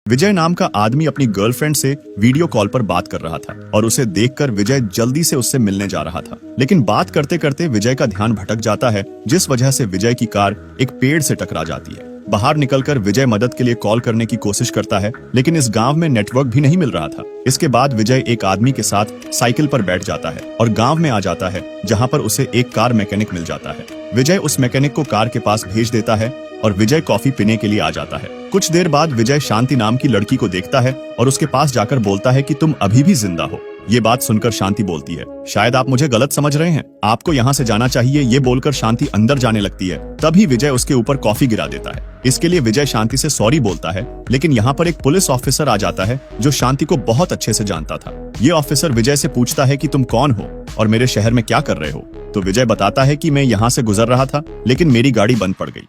विजय नाम का आदमी अपनी गर्लफ्रेंड से वीडियो कॉल पर बात कर रहा था और उसे देखकर विजय जल्दी से उससे मिलने जा रहा था। लेकिन बात करते करते विजय का ध्यान भटक जाता है, जिस वजह से विजय की कार एक पेड़ से टकरा जाती है। बाहर निकलकर विजय मदद के लिए कॉल करने की कोशिश करता है, लेकिन इस गांव में नेटवर्क भी नहीं मिल रहा था। इसके बाद विजय एक आदमी के साथ साइकिल पर बैठ जाता है और गांव में आ जाता है, जहां पर उसे एक कार मैकेनिक मिल जाता है। विजय उस मैकेनिक को कार के पास भेज देता है और विजय कॉफी पीने के लिए आ जाता है। कुछ देर बाद विजय शांति नाम की लड़की को देखता है और उसके पास जाकर बोलता है कि तुम अभी भी जिंदा हो। ये बात सुनकर शांति बोलती है, शायद आप मुझे गलत समझ रहे हैं, आपको यहाँ से जाना चाहिए। ये बोलकर शांति अंदर जाने लगती है, तभी विजय उसके ऊपर कॉफी गिरा देता है। इसके लिए विजय शांति से सॉरी बोलता है, लेकिन यहाँ पर एक पुलिस ऑफिसर आ जाता है जो शांति को बहुत अच्छे से जानता था। ये ऑफिसर विजय से पूछता है कि तुम कौन हो और मेरे शहर में क्या कर रहे हो। तो विजय बताता है कि मैं यहाँ से गुजर रहा था, लेकिन मेरी गाड़ी बंद पड़ गई।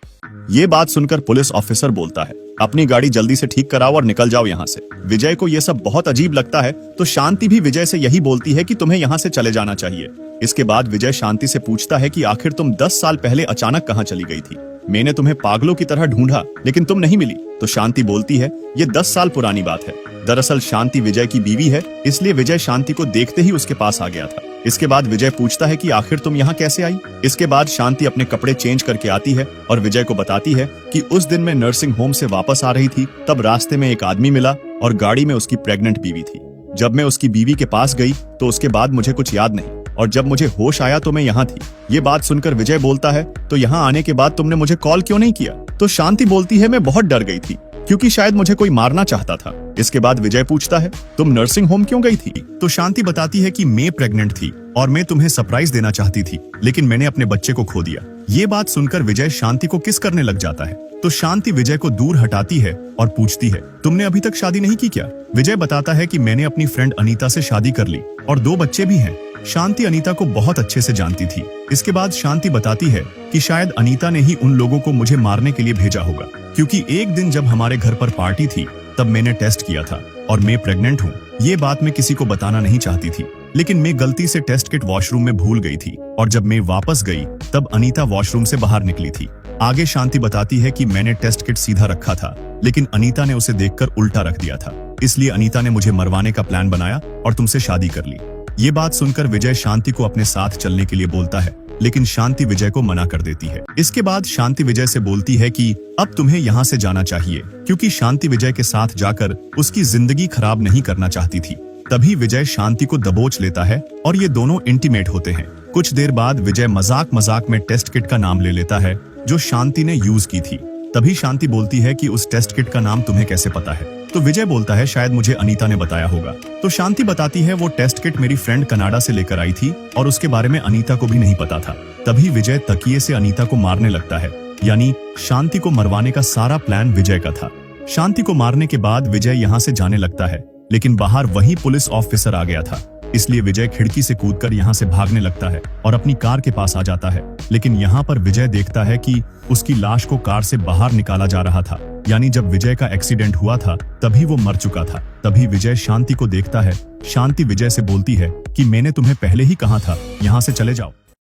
ये बात सुनकर पुलिस ऑफिसर बोलता है, अपनी गाड़ी जल्दी से ठीक कराओ और निकल जाओ यहाँ से। विजय को ये सब बहुत अजीब लगता है, तो शांति भी विजय से यही बोलती है कि तुम्हें यहाँ से चले जाना चाहिए। इसके बाद विजय शांति से पूछता है कि आखिर तुम 10 साल पहले अचानक कहाँ चली गई थी। मैंने तुम्हें पागलों की तरह ढूंढा, लेकिन तुम नहीं मिली। तो शांति बोलती है, ये 10 साल पुरानी बात है। दरअसल शांति विजय की बीवी है, इसलिए विजय शांति को देखते ही उसके पास आ गया था। इसके बाद विजय पूछता है कि आखिर तुम यहाँ कैसे आई। इसके बाद शांति अपने कपड़े चेंज करके आती है और विजय को बताती है कि उस दिन मैं नर्सिंग होम से वापस आ रही थी, तब रास्ते में एक आदमी मिला और गाड़ी में उसकी प्रेग्नेंट बीवी थी। जब मैं उसकी बीवी के पास गई तो उसके बाद मुझे कुछ याद नहीं, और जब मुझे होश आया तो मैं यहाँ थी। ये बात सुनकर विजय बोलता है, तो यहाँ आने के बाद तुमने मुझे कॉल क्यों नहीं किया। तो शांति बोलती है, मैं बहुत डर गई थी, क्योंकि शायद मुझे कोई मारना चाहता था। इसके बाद विजय पूछता है, तुम नर्सिंग होम क्यों गई थी। तो शांति बताती है कि मैं प्रेग्नेंट थी और मैं तुम्हें सरप्राइज देना चाहती थी, लेकिन मैंने अपने बच्चे को खो दिया। ये बात सुनकर विजय शांति को किस करने लग जाता है। तो शांति विजय को दूर हटाती है और पूछती है, तुमने अभी तक शादी नहीं की क्या। विजय बताता है कि मैंने अपनी फ्रेंड अनीता से शादी कर ली और 2 बच्चे भी हैं। शांति अनीता को बहुत अच्छे से जानती थी। इसके बाद शांति बताती है कि शायद अनीता ने ही उन लोगों को मुझे मारने के लिए भेजा होगा, क्योंकि एक दिन जब हमारे घर पर पार्टी थी तब मैंने टेस्ट किया था और मैं प्रेग्नेंट हूँ। ये बात मैं किसी को बताना नहीं चाहती थी, लेकिन मैं गलती से टेस्ट किट वॉशरूम में भूल गई थी और जब मैं वापस गई तब अनीता वॉशरूम से बाहर निकली थी। आगे शांति बताती है कि मैंने टेस्ट किट सीधा रखा था, लेकिन अनीता ने उसे देखकर उल्टा रख दिया था, इसलिए अनीता ने मुझे मरवाने का प्लान बनाया और तुमसे शादी कर ली। ये बात सुनकर विजय शांति को अपने साथ चलने के लिए बोलता है, लेकिन शांति विजय को मना कर देती है। इसके बाद शांति विजय से बोलती है कि अब तुम्हें यहाँ से जाना चाहिए, क्योंकि शांति विजय के साथ जाकर उसकी जिंदगी खराब नहीं करना चाहती थी। तभी विजय शांति को दबोच लेता है और ये दोनों इंटीमेट होते हैं। कुछ देर बाद विजय मजाक में टेस्ट किट का नाम ले लेता है जो शांति ने यूज की थी। तभी शांति बोलती है कि उस टेस्ट किट का नाम तुम्हें कैसे पता है। तो विजय बोलता है, शायद मुझे अनीता ने बताया होगा। तो शांति बताती है, वो टेस्ट किट मेरी फ्रेंड कनाडा से लेकर आई थी और उसके बारे में अनीता को भी नहीं पता था। तभी विजय तकिए से अनीता को मारने लगता है, यानी शांति को मरवाने का सारा प्लान विजय का था। शांति को मारने के बाद विजय यहाँ से जाने लगता है, लेकिन बाहर वही पुलिस ऑफिसर आ गया था, इसलिए विजय खिड़की से कूदकर यहाँ से भागने लगता है और अपनी कार के पास आ जाता है। लेकिन यहाँ पर विजय देखता है कि उसकी लाश को कार से बाहर निकाला जा रहा था, यानी जब विजय का एक्सीडेंट हुआ था तभी वो मर चुका था। तभी विजय शांति को देखता है। शांति विजय से बोलती है कि मैंने तुम्हें पहले ही कहा था, यहाँ से चले जाओ।